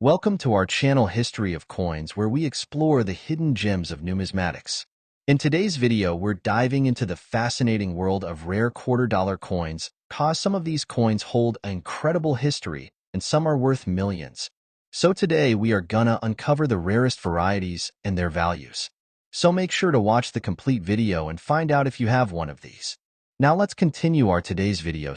Welcome to our channel History of Coins, where we explore the hidden gems of numismatics. In today's video, we're diving into the fascinating world of rare quarter-dollar coins, cause some of these coins hold an incredible history, and some are worth millions. So today, we are gonna uncover the rarest varieties and their values. So make sure to watch the complete video and find out if you have one of these. Now let's continue our today's video.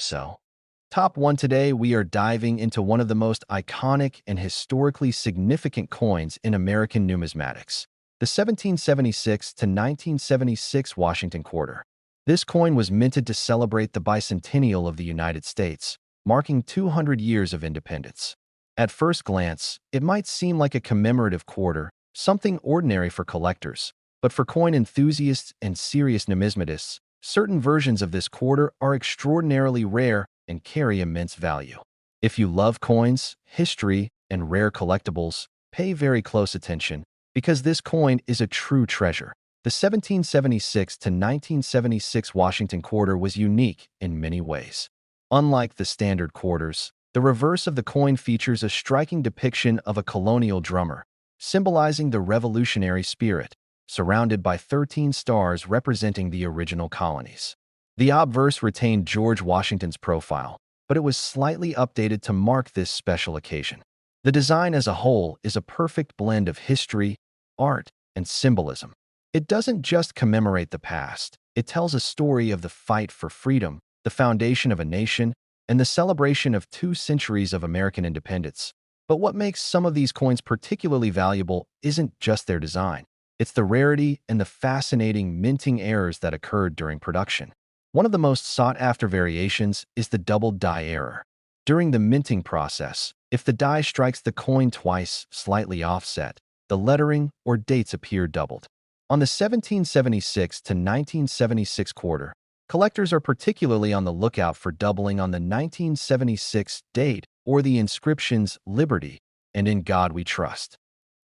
Top 1 today, we are diving into one of the most iconic and historically significant coins in American numismatics, the 1776 to 1976 Washington quarter. This coin was minted to celebrate the Bicentennial of the United States, marking 200 years of independence. At first glance, it might seem like a commemorative quarter, something ordinary for collectors, but for coin enthusiasts and serious numismatists, certain versions of this quarter are extraordinarily rare and carry immense value. If you love coins, history, and rare collectibles, pay very close attention, because this coin is a true treasure. The 1776 to 1976 Washington quarter was unique in many ways. Unlike the standard quarters, the reverse of the coin features a striking depiction of a colonial drummer, symbolizing the revolutionary spirit, surrounded by 13 stars representing the original colonies. The obverse retained George Washington's profile, but it was slightly updated to mark this special occasion. The design as a whole is a perfect blend of history, art, and symbolism. It doesn't just commemorate the past, it tells a story of the fight for freedom, the foundation of a nation, and the celebration of 2 centuries of American independence. But what makes some of these coins particularly valuable isn't just their design. It's the rarity and the fascinating minting errors that occurred during production. One of the most sought-after variations is the double die error. During the minting process, if the die strikes the coin twice, slightly offset, the lettering or dates appear doubled. On the 1776 to 1976 quarter, collectors are particularly on the lookout for doubling on the 1976 date or the inscriptions "Liberty" and "In God We Trust."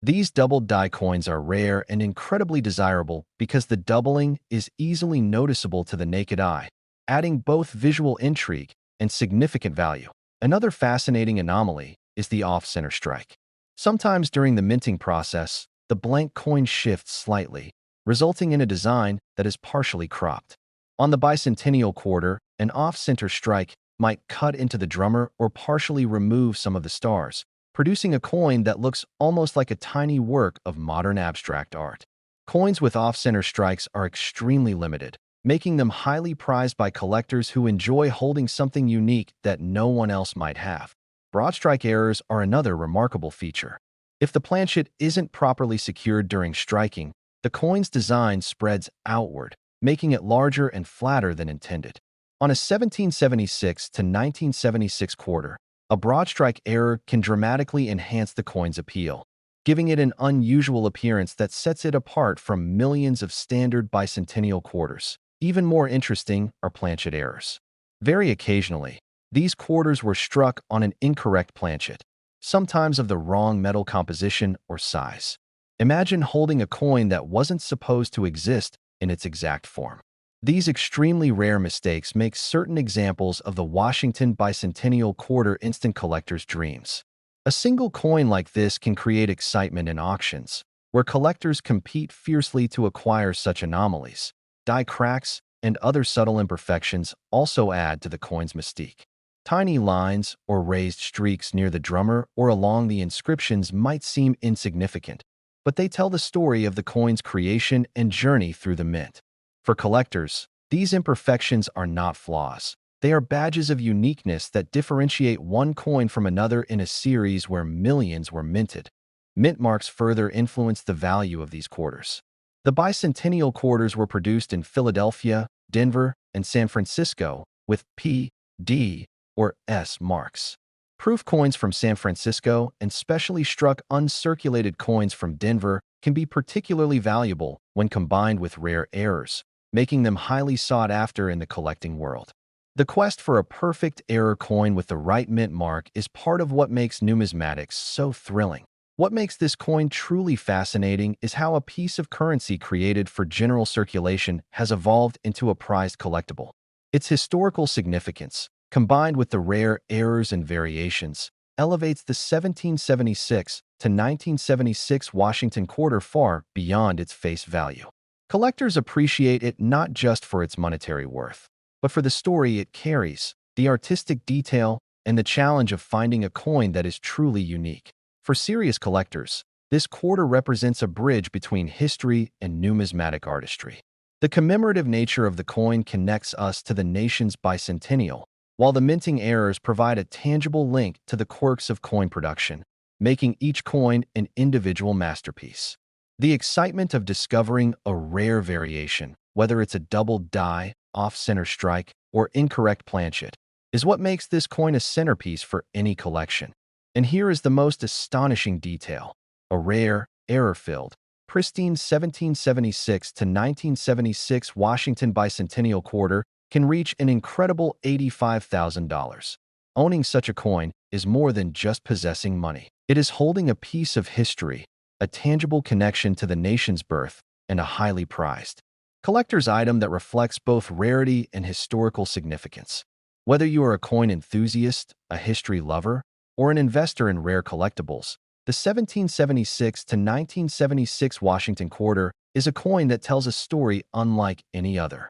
These doubled die coins are rare and incredibly desirable because the doubling is easily noticeable to the naked eye, adding both visual intrigue and significant value. Another fascinating anomaly is the off-center strike. Sometimes during the minting process, the blank coin shifts slightly, resulting in a design that is partially cropped. On the Bicentennial quarter, an off-center strike might cut into the drummer or partially remove some of the stars, producing a coin that looks almost like a tiny work of modern abstract art. Coins with off-center strikes are extremely limited, making them highly prized by collectors who enjoy holding something unique that no one else might have. Broad strike errors are another remarkable feature. If the planchet isn't properly secured during striking, the coin's design spreads outward, making it larger and flatter than intended. On a 1776 to 1976 quarter, a broad strike error can dramatically enhance the coin's appeal, giving it an unusual appearance that sets it apart from millions of standard bicentennial quarters. Even more interesting are planchet errors. Very occasionally, these quarters were struck on an incorrect planchet, sometimes of the wrong metal composition or size. Imagine holding a coin that wasn't supposed to exist in its exact form. These extremely rare mistakes make certain examples of the Washington Bicentennial quarter instant collector's dreams. A single coin like this can create excitement in auctions, where collectors compete fiercely to acquire such anomalies. Die cracks and other subtle imperfections also add to the coin's mystique. Tiny lines or raised streaks near the drummer or along the inscriptions might seem insignificant, but they tell the story of the coin's creation and journey through the mint. For collectors, these imperfections are not flaws. They are badges of uniqueness that differentiate one coin from another in a series where millions were minted. Mint marks further influence the value of these quarters. The Bicentennial quarters were produced in Philadelphia, Denver, and San Francisco with P, D, or S marks. Proof coins from San Francisco and specially struck uncirculated coins from Denver can be particularly valuable when combined with rare errors, making them highly sought after in the collecting world. The quest for a perfect error coin with the right mint mark is part of what makes numismatics so thrilling. What makes this coin truly fascinating is how a piece of currency created for general circulation has evolved into a prized collectible. Its historical significance, combined with the rare errors and variations, elevates the 1776 to 1976 Washington quarter far beyond its face value. Collectors appreciate it not just for its monetary worth, but for the story it carries, the artistic detail, and the challenge of finding a coin that is truly unique. For serious collectors, this quarter represents a bridge between history and numismatic artistry. The commemorative nature of the coin connects us to the nation's bicentennial, while the minting errors provide a tangible link to the quirks of coin production, making each coin an individual masterpiece. The excitement of discovering a rare variation, whether it's a double die, off-center strike, or incorrect planchet, is what makes this coin a centerpiece for any collection. And here is the most astonishing detail. A rare, error-filled, pristine 1776 to 1976 Washington Bicentennial quarter can reach an incredible $85,000. Owning such a coin is more than just possessing money. It is holding a piece of history, a tangible connection to the nation's birth, and a highly prized collector's item that reflects both rarity and historical significance. Whether you are a coin enthusiast, a history lover, or an investor in rare collectibles, the 1776 to 1976 Washington quarter is a coin that tells a story unlike any other.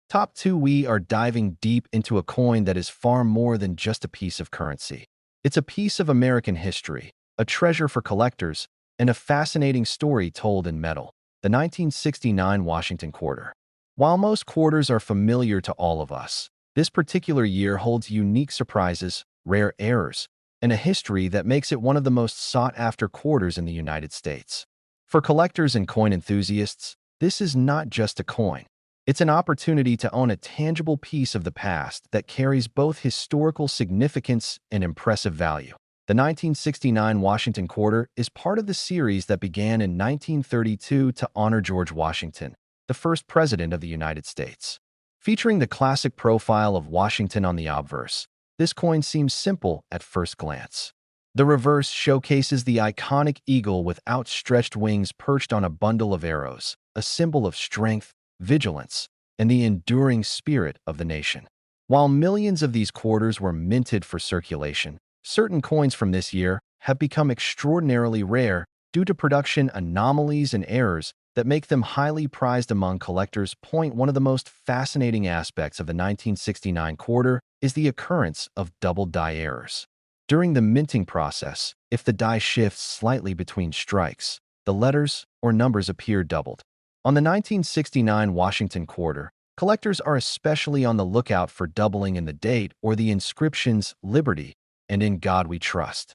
Top 2, we are diving deep into a coin that is far more than just a piece of currency. It's a piece of American history, a treasure for collectors, and a fascinating story told in metal. The 1969 Washington quarter. While most quarters are familiar to all of us, this particular year holds unique surprises, rare errors, and a history that makes it one of the most sought-after quarters in the United States. For collectors and coin enthusiasts, this is not just a coin. It's an opportunity to own a tangible piece of the past that carries both historical significance and impressive value. The 1969 Washington quarter is part of the series that began in 1932 to honor George Washington, the first president of the United States. Featuring the classic profile of Washington on the obverse, this coin seems simple at first glance. The reverse showcases the iconic eagle with outstretched wings perched on a bundle of arrows, a symbol of strength, vigilance, and the enduring spirit of the nation. While millions of these quarters were minted for circulation, certain coins from this year have become extraordinarily rare due to production anomalies and errors that make them highly prized among collectors. One of the most fascinating aspects of the 1969 quarter is the occurrence of double die errors. During the minting process, if the die shifts slightly between strikes, the letters or numbers appear doubled. On the 1969 Washington quarter, collectors are especially on the lookout for doubling in the date or the inscriptions "Liberty" and "In God We Trust."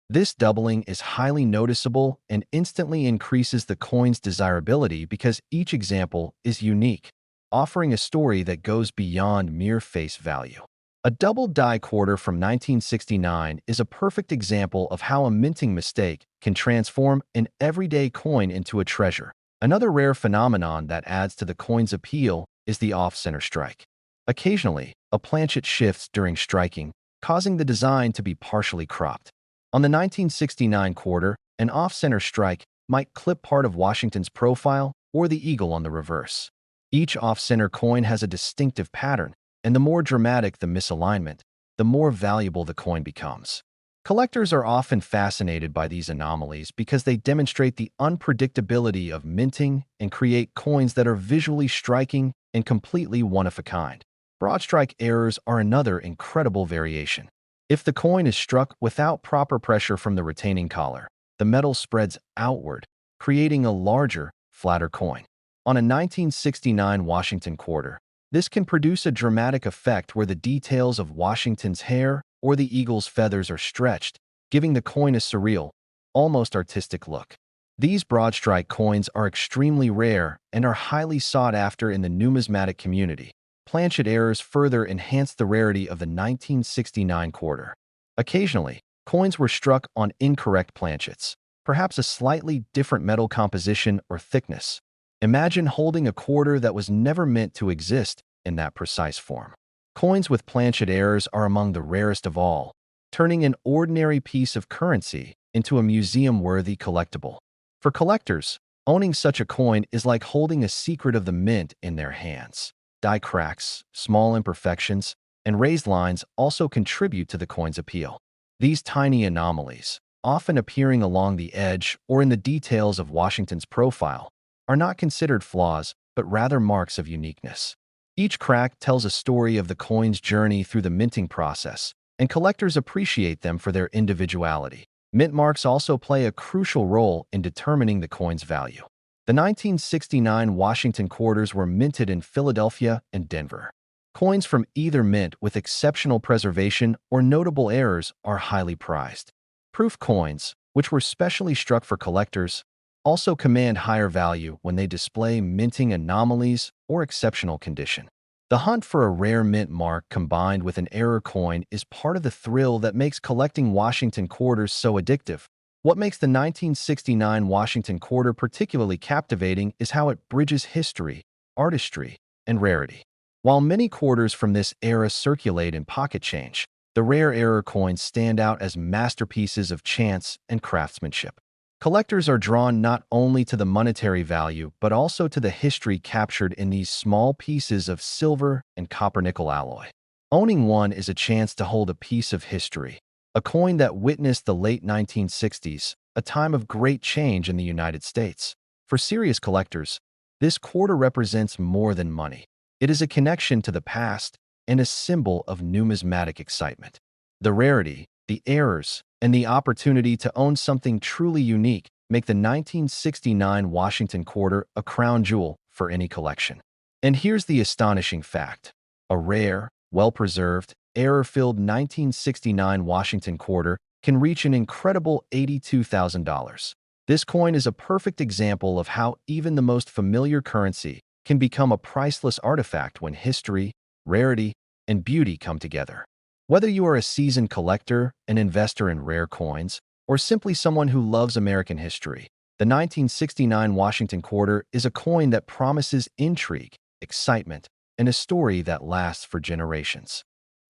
This doubling is highly noticeable and instantly increases the coin's desirability because each example is unique, offering a story that goes beyond mere face value. A double die quarter from 1969 is a perfect example of how a minting mistake can transform an everyday coin into a treasure. Another rare phenomenon that adds to the coin's appeal is the off-center strike. Occasionally, a planchet shifts during striking, causing the design to be partially cropped. On the 1969 quarter, an off-center strike might clip part of Washington's profile or the eagle on the reverse. Each off-center coin has a distinctive pattern, and the more dramatic the misalignment, the more valuable the coin becomes. Collectors are often fascinated by these anomalies because they demonstrate the unpredictability of minting and create coins that are visually striking and completely one-of-a-kind. Broad strike errors are another incredible variation. If the coin is struck without proper pressure from the retaining collar, the metal spreads outward, creating a larger, flatter coin. On a 1969 Washington quarter, this can produce a dramatic effect where the details of Washington's hair or the eagle's feathers are stretched, giving the coin a surreal, almost artistic look. These broad strike coins are extremely rare and are highly sought after in the numismatic community. Planchet errors further enhanced the rarity of the 1969 quarter. Occasionally, coins were struck on incorrect planchets, perhaps a slightly different metal composition or thickness. Imagine holding a quarter that was never meant to exist in that precise form. Coins with planchet errors are among the rarest of all, turning an ordinary piece of currency into a museum-worthy collectible. For collectors, owning such a coin is like holding a secret of the mint in their hands. Die cracks, small imperfections, and raised lines also contribute to the coin's appeal. These tiny anomalies, often appearing along the edge or in the details of Washington's profile, are not considered flaws, but rather marks of uniqueness. Each crack tells a story of the coin's journey through the minting process, and collectors appreciate them for their individuality. Mint marks also play a crucial role in determining the coin's value. The 1969 Washington quarters were minted in Philadelphia and Denver. Coins from either mint with exceptional preservation or notable errors are highly prized. Proof coins, which were specially struck for collectors, also command higher value when they display minting anomalies or exceptional condition. The hunt for a rare mint mark combined with an error coin is part of the thrill that makes collecting Washington quarters so addictive. What makes the 1969 Washington quarter particularly captivating is how it bridges history, artistry, and rarity. While many quarters from this era circulate in pocket change, the rare error coins stand out as masterpieces of chance and craftsmanship. Collectors are drawn not only to the monetary value, but also to the history captured in these small pieces of silver and copper-nickel alloy. Owning one is a chance to hold a piece of history, a coin that witnessed the late 1960s, a time of great change in the United States. For serious collectors, this quarter represents more than money. It is a connection to the past and a symbol of numismatic excitement. The rarity, the errors, and the opportunity to own something truly unique make the 1969 Washington quarter a crown jewel for any collection. And here's the astonishing fact. A rare, well-preserved, error-filled 1969 Washington quarter can reach an incredible $82,000. This coin is a perfect example of how even the most familiar currency can become a priceless artifact when history, rarity, and beauty come together. Whether you are a seasoned collector, an investor in rare coins, or simply someone who loves American history, the 1969 Washington quarter is a coin that promises intrigue, excitement, and a story that lasts for generations.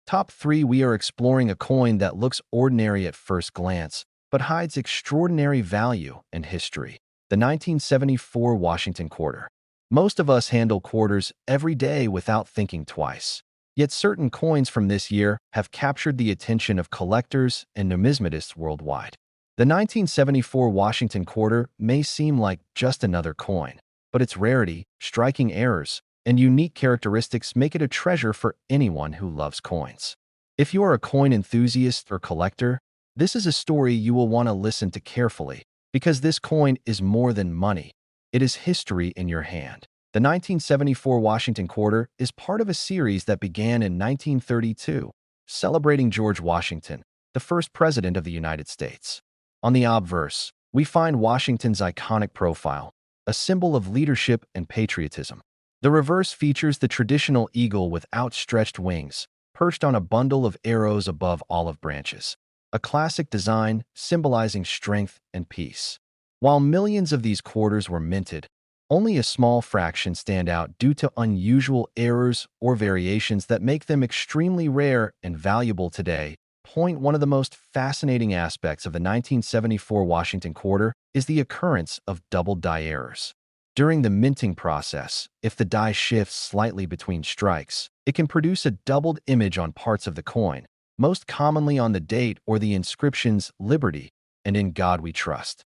Top 3. We are exploring a coin that looks ordinary at first glance, but hides extraordinary value and history. The 1974 Washington quarter. Most of us handle quarters every day without thinking twice. Yet certain coins from this year have captured the attention of collectors and numismatists worldwide. The 1974 Washington quarter may seem like just another coin, but its rarity, striking errors, and unique characteristics make it a treasure for anyone who loves coins. If you are a coin enthusiast or collector, this is a story you will want to listen to carefully, because this coin is more than money. It is history in your hand. The 1974 Washington quarter is part of a series that began in 1932, celebrating George Washington, the first president of the United States. On the obverse, we find Washington's iconic profile, a symbol of leadership and patriotism. The reverse features the traditional eagle with outstretched wings, perched on a bundle of arrows above olive branches, a classic design symbolizing strength and peace. While millions of these quarters were minted, only a small fraction stand out due to unusual errors or variations that make them extremely rare and valuable today. One of the most fascinating aspects of the 1974 Washington quarter is the occurrence of double die errors. During the minting process, if the die shifts slightly between strikes, it can produce a doubled image on parts of the coin, most commonly on the date or the inscriptions "Liberty" and "In God We Trust."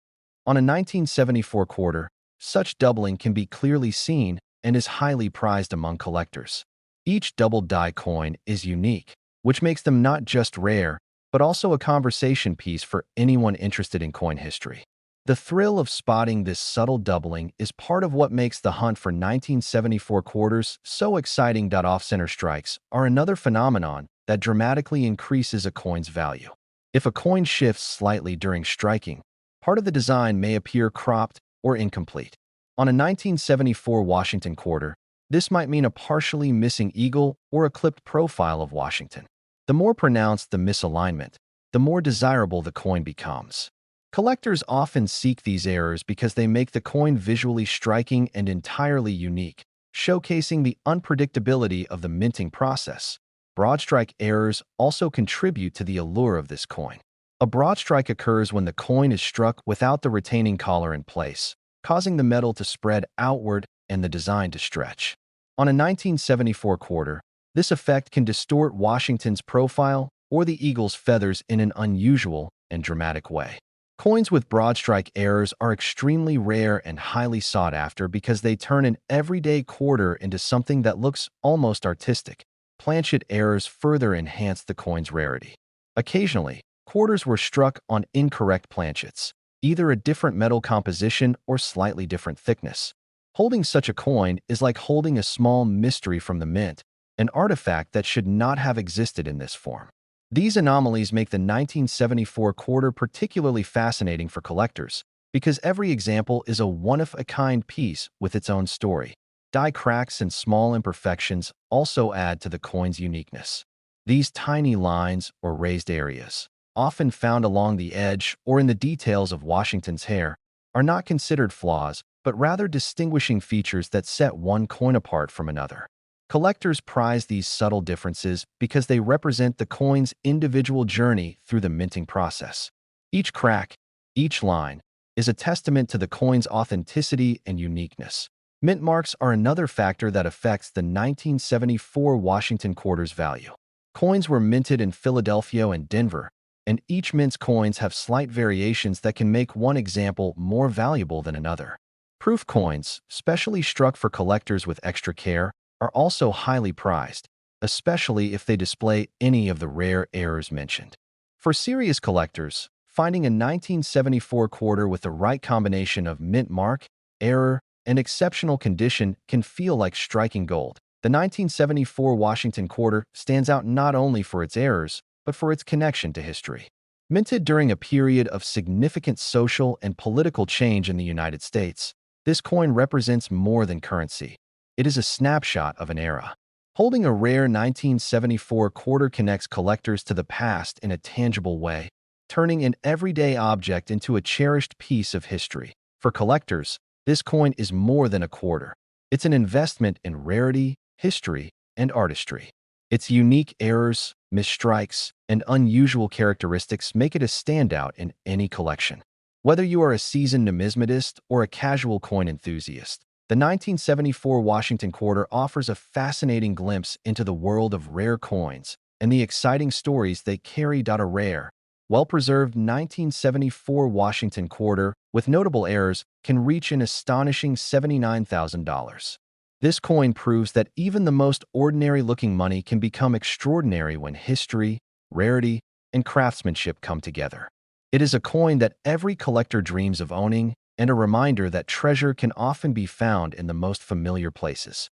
On a 1974 quarter, such doubling can be clearly seen and is highly prized among collectors. Each double die coin is unique, which makes them not just rare, but also a conversation piece for anyone interested in coin history. The thrill of spotting this subtle doubling is part of what makes the hunt for 1974 quarters so exciting. Off-center strikes are another phenomenon that dramatically increases a coin's value. If a coin shifts slightly during striking, part of the design may appear cropped or incomplete. On a 1974 Washington quarter, this might mean a partially missing eagle or a clipped profile of Washington. The more pronounced the misalignment, the more desirable the coin becomes. Collectors often seek these errors because they make the coin visually striking and entirely unique, showcasing the unpredictability of the minting process. Broad strike errors also contribute to the allure of this coin. A broad strike occurs when the coin is struck without the retaining collar in place, causing the metal to spread outward and the design to stretch. On a 1974 quarter, this effect can distort Washington's profile or the eagle's feathers in an unusual and dramatic way. Coins with broad strike errors are extremely rare and highly sought after because they turn an everyday quarter into something that looks almost artistic. Planchet errors further enhance the coin's rarity. Occasionally, quarters were struck on incorrect planchets, either a different metal composition or slightly different thickness. Holding such a coin is like holding a small mystery from the mint, an artifact that should not have existed in this form. These anomalies make the 1974 quarter particularly fascinating for collectors because every example is a one-of-a-kind piece with its own story. Die cracks and small imperfections also add to the coin's uniqueness. These tiny lines or raised areas, often found along the edge or in the details of Washington's hair, are not considered flaws, but rather distinguishing features that set one coin apart from another. Collectors prize these subtle differences because they represent the coin's individual journey through the minting process. Each crack, each line, is a testament to the coin's authenticity and uniqueness. Mint marks are another factor that affects the 1974 Washington quarter's value. Coins were minted in Philadelphia and Denver, and each mint's coins have slight variations that can make one example more valuable than another. Proof coins, specially struck for collectors with extra care, are also highly prized, especially if they display any of the rare errors mentioned. For serious collectors, finding a 1974 quarter with the right combination of mint mark, error, and exceptional condition can feel like striking gold. The 1974 Washington quarter stands out not only for its errors, but for its connection to history. Minted during a period of significant social and political change in the United States, this coin represents more than currency. It is a snapshot of an era. Holding a rare 1974 quarter connects collectors to the past in a tangible way, turning an everyday object into a cherished piece of history. For collectors, this coin is more than a quarter. It's an investment in rarity, history, and artistry. Its unique errors, misstrikes, and unusual characteristics make it a standout in any collection. Whether you are a seasoned numismatist or a casual coin enthusiast, the 1974 Washington quarter offers a fascinating glimpse into the world of rare coins and the exciting stories they carry. A rare, well-preserved 1974 Washington quarter with notable errors can reach an astonishing $79,000. This coin proves that even the most ordinary-looking money can become extraordinary when history, rarity, and craftsmanship come together. It is a coin that every collector dreams of owning, and a reminder that treasure can often be found in the most familiar places.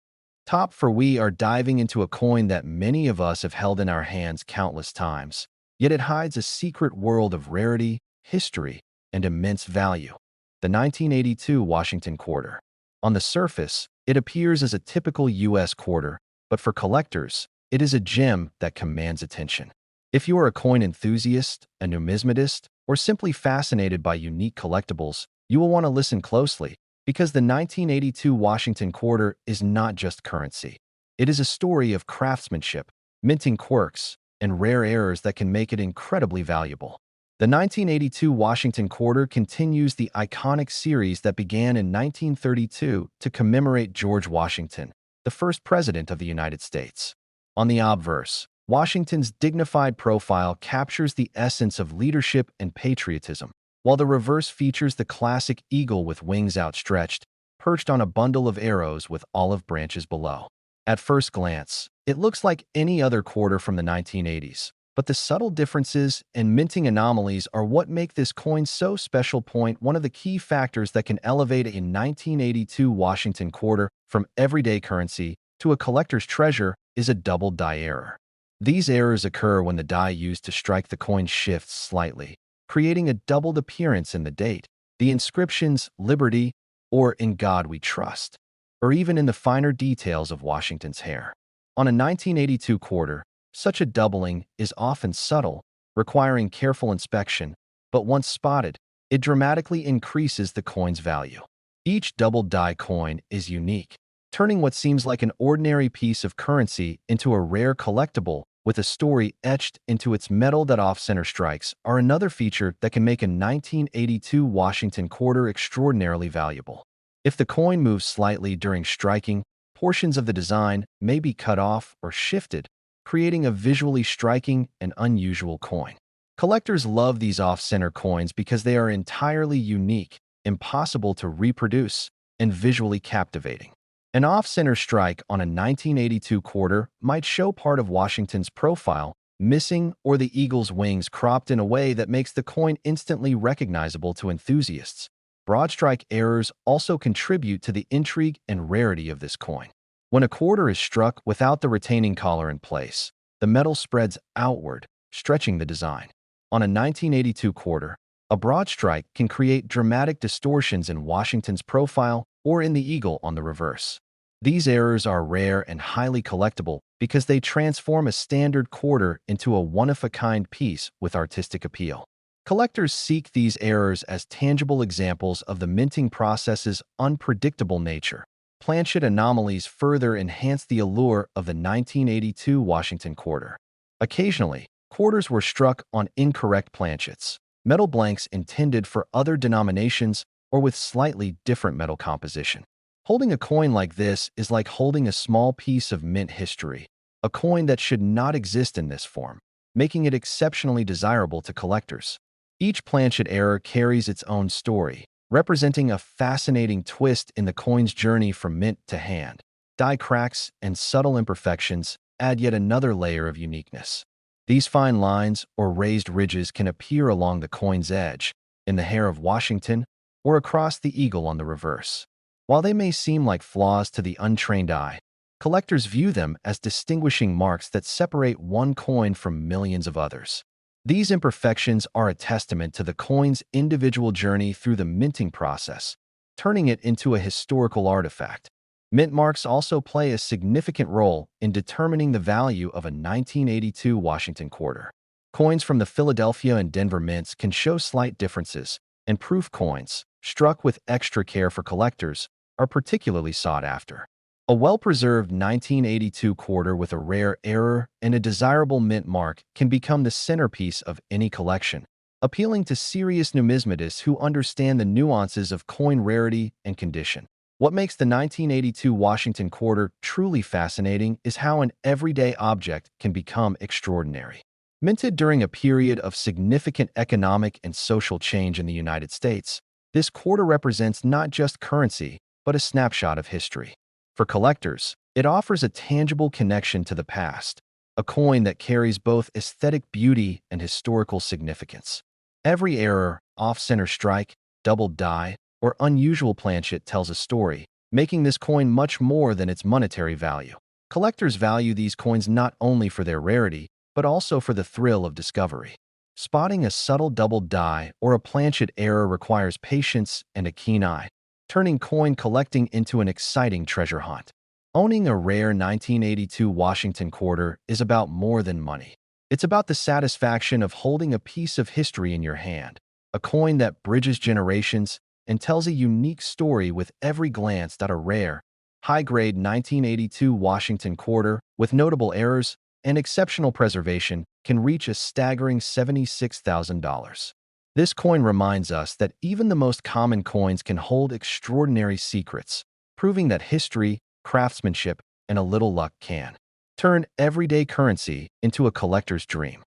We are diving into a coin that many of us have held in our hands countless times, yet it hides a secret world of rarity, history, and immense value. The 1982 Washington quarter. On the surface, it appears as a typical U.S. quarter, but for collectors, it is a gem that commands attention. If you are a coin enthusiast, a numismatist, or simply fascinated by unique collectibles, you will want to listen closely, because the 1982 Washington quarter is not just currency. It is a story of craftsmanship, minting quirks, and rare errors that can make it incredibly valuable. The 1982 Washington quarter continues the iconic series that began in 1932 to commemorate George Washington, the first president of the United States. On the obverse, Washington's dignified profile captures the essence of leadership and patriotism, while the reverse features the classic eagle with wings outstretched, perched on a bundle of arrows with olive branches below. At first glance, it looks like any other quarter from the 1980s, but the subtle differences and minting anomalies are what make this coin so special. One of the key factors that can elevate a 1982 Washington quarter from everyday currency to a collector's treasure is a double die error. These errors occur when the die used to strike the coin shifts slightly, creating a doubled appearance in the date, the inscriptions "Liberty" or "In God We Trust," or even in the finer details of Washington's hair. On a 1982 quarter, such a doubling is often subtle, requiring careful inspection, but once spotted, it dramatically increases the coin's value. Each double die coin is unique, turning what seems like an ordinary piece of currency into a rare collectible with a story etched into its metal. That off-center strikes are another feature that can make a 1982 Washington quarter extraordinarily valuable. If the coin moves slightly during striking, portions of the design may be cut off or shifted, creating a visually striking and unusual coin. Collectors love these off-center coins because they are entirely unique, impossible to reproduce, and visually captivating. An off-center strike on a 1982 quarter might show part of Washington's profile missing or the eagle's wings cropped in a way that makes the coin instantly recognizable to enthusiasts. Broad strike errors also contribute to the intrigue and rarity of this coin. When a quarter is struck without the retaining collar in place, the metal spreads outward, stretching the design. On a 1982 quarter, a broad strike can create dramatic distortions in Washington's profile or in the eagle on the reverse. These errors are rare and highly collectible because they transform a standard quarter into a one-of-a-kind piece with artistic appeal. Collectors seek these errors as tangible examples of the minting process's unpredictable nature. Planchet anomalies further enhance the allure of the 1982 Washington quarter. Occasionally, quarters were struck on incorrect planchets, metal blanks intended for other denominations or with slightly different metal composition. Holding a coin like this is like holding a small piece of mint history, a coin that should not exist in this form, making it exceptionally desirable to collectors. Each planchet error carries its own story, representing a fascinating twist in the coin's journey from mint to hand. Die cracks and subtle imperfections add yet another layer of uniqueness. These fine lines or raised ridges can appear along the coin's edge, in the hair of Washington, or across the eagle on the reverse. While they may seem like flaws to the untrained eye, collectors view them as distinguishing marks that separate one coin from millions of others. These imperfections are a testament to the coin's individual journey through the minting process, turning it into a historical artifact. Mint marks also play a significant role in determining the value of a 1982 Washington quarter. Coins from the Philadelphia and Denver mints can show slight differences, and proof coins, struck with extra care for collectors, are particularly sought after. A well-preserved 1982 quarter with a rare error and a desirable mint mark can become the centerpiece of any collection, appealing to serious numismatists who understand the nuances of coin rarity and condition. What makes the 1982 Washington quarter truly fascinating is how an everyday object can become extraordinary. Minted during a period of significant economic and social change in the United States, this quarter represents not just currency, but a snapshot of history. For collectors, it offers a tangible connection to the past, a coin that carries both aesthetic beauty and historical significance. Every error, off-center strike, doubled die, or unusual planchet tells a story, making this coin much more than its monetary value. Collectors value these coins not only for their rarity, but also for the thrill of discovery. Spotting a subtle doubled die or a planchet error requires patience and a keen eye, turning coin collecting into an exciting treasure hunt. Owning a rare 1982 Washington quarter is about more than money. It's about the satisfaction of holding a piece of history in your hand, a coin that bridges generations and tells a unique story with every glance. At a rare, high-grade 1982 Washington quarter with notable errors and exceptional preservation can reach a staggering $76,000. This coin reminds us that even the most common coins can hold extraordinary secrets, proving that history, craftsmanship, and a little luck can turn everyday currency into a collector's dream.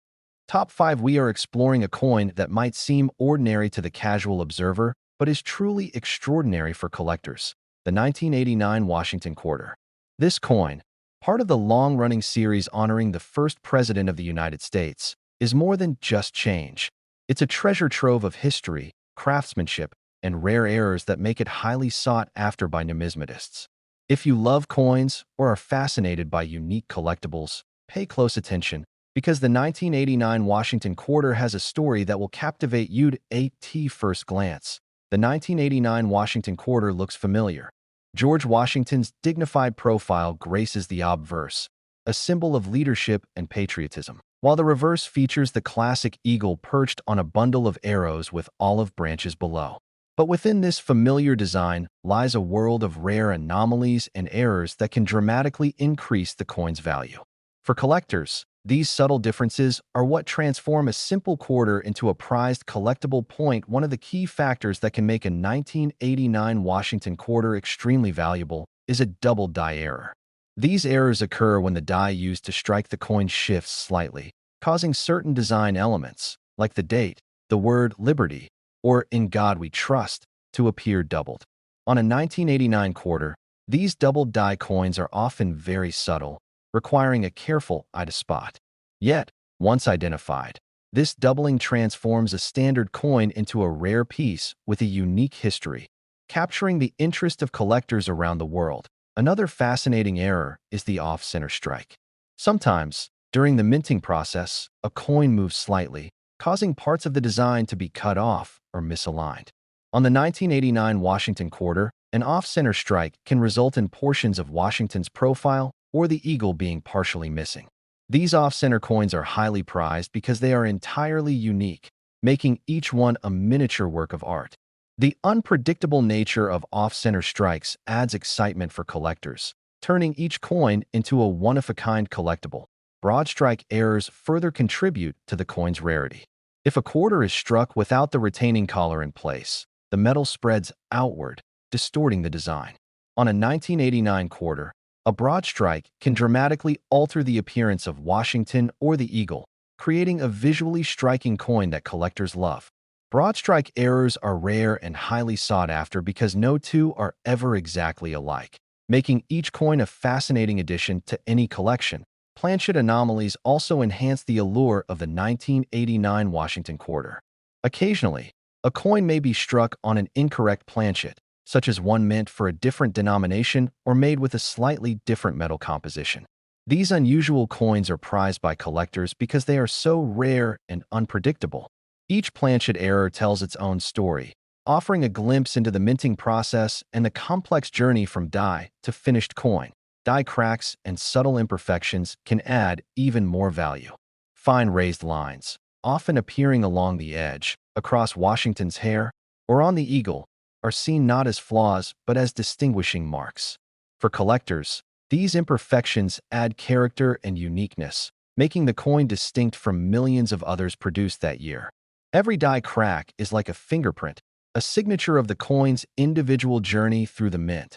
Top 5. We are exploring a coin that might seem ordinary to the casual observer, but is truly extraordinary for collectors. The 1989 Washington quarter. This coin, part of the long-running series honoring the first president of the United States, is more than just change. It's a treasure trove of history, craftsmanship, and rare errors that make it highly sought after by numismatists. If you love coins or are fascinated by unique collectibles, pay close attention, because the 1989 Washington quarter has a story that will captivate you at first glance. The 1989 Washington quarter looks familiar. George Washington's dignified profile graces the obverse, a symbol of leadership and patriotism, while the reverse features the classic eagle perched on a bundle of arrows with olive branches below. But within this familiar design lies a world of rare anomalies and errors that can dramatically increase the coin's value. For collectors, these subtle differences are what transform a simple quarter into a prized collectible point. One of the key factors that can make a 1989 Washington quarter extremely valuable is a double die error. These errors occur when the die used to strike the coin shifts slightly, causing certain design elements, like the date, the word liberty, or in God we trust, to appear doubled. On a 1989 quarter, these doubled die coins are often very subtle, requiring a careful eye to spot. Yet, once identified, this doubling transforms a standard coin into a rare piece with a unique history, capturing the interest of collectors around the world. Another fascinating error is the off-center strike. Sometimes, during the minting process, a coin moves slightly, causing parts of the design to be cut off or misaligned. On the 1989 Washington quarter, an off-center strike can result in portions of Washington's profile or the eagle being partially missing. These off-center coins are highly prized because they are entirely unique, making each one a miniature work of art. The unpredictable nature of off-center strikes adds excitement for collectors, turning each coin into a one-of-a-kind collectible. Broad strike errors further contribute to the coin's rarity. If a quarter is struck without the retaining collar in place, the metal spreads outward, distorting the design. On a 1989 quarter, a broad strike can dramatically alter the appearance of Washington or the eagle, creating a visually striking coin that collectors love. Broad strike errors are rare and highly sought after because no two are ever exactly alike, making each coin a fascinating addition to any collection. Planchet anomalies also enhance the allure of the 1989 Washington quarter. Occasionally, a coin may be struck on an incorrect planchet, such as one meant for a different denomination or made with a slightly different metal composition. These unusual coins are prized by collectors because they are so rare and unpredictable. Each planchet error tells its own story, offering a glimpse into the minting process and the complex journey from die to finished coin. Die cracks and subtle imperfections can add even more value. Fine raised lines, often appearing along the edge, across Washington's hair, or on the eagle, are seen not as flaws but as distinguishing marks. For collectors, these imperfections add character and uniqueness, making the coin distinct from millions of others produced that year. Every die crack is like a fingerprint, a signature of the coin's individual journey through the mint.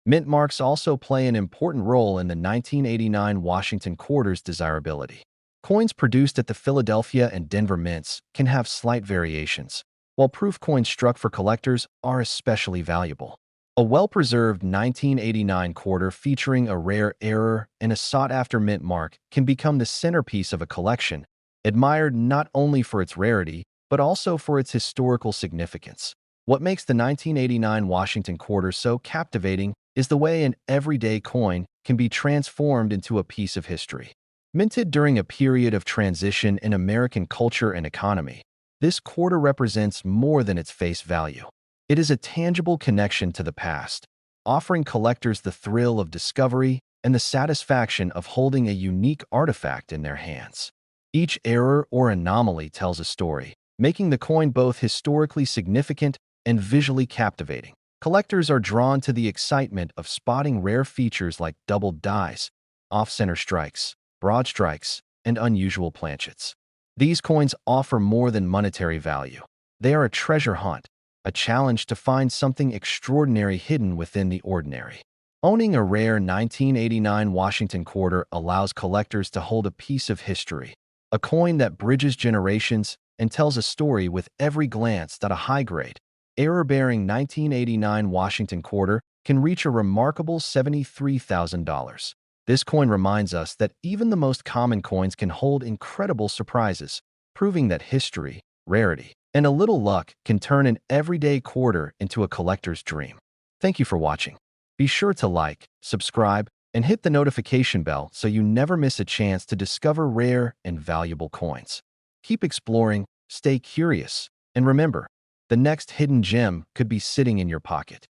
Mint marks also play an important role in the 1989 Washington quarter's desirability. Coins produced at the Philadelphia and Denver mints can have slight variations, while proof coins struck for collectors are especially valuable. A well-preserved 1989 quarter featuring a rare error and a sought-after mint mark can become the centerpiece of a collection, admired not only for its rarity, but also for its historical significance. What makes the 1989 Washington quarter so captivating is the way an everyday coin can be transformed into a piece of history. Minted during a period of transition in American culture and economy, this quarter represents more than its face value. It is a tangible connection to the past, offering collectors the thrill of discovery and the satisfaction of holding a unique artifact in their hands. Each error or anomaly tells a story, making the coin both historically significant and visually captivating. Collectors are drawn to the excitement of spotting rare features like doubled dies, off-center strikes, broad strikes, and unusual planchets. These coins offer more than monetary value. They are a treasure hunt, a challenge to find something extraordinary hidden within the ordinary. Owning a rare 1989 Washington quarter allows collectors to hold a piece of history, a coin that bridges generations and tells a story with every glance. That a high-grade, error-bearing 1989 Washington quarter can reach a remarkable $73,000. This coin reminds us that even the most common coins can hold incredible surprises, proving that history, rarity, and a little luck can turn an everyday quarter into a collector's dream. Thank you for watching. Be sure to like, subscribe, and hit the notification bell so you never miss a chance to discover rare and valuable coins. Keep exploring, stay curious, and remember, the next hidden gem could be sitting in your pocket.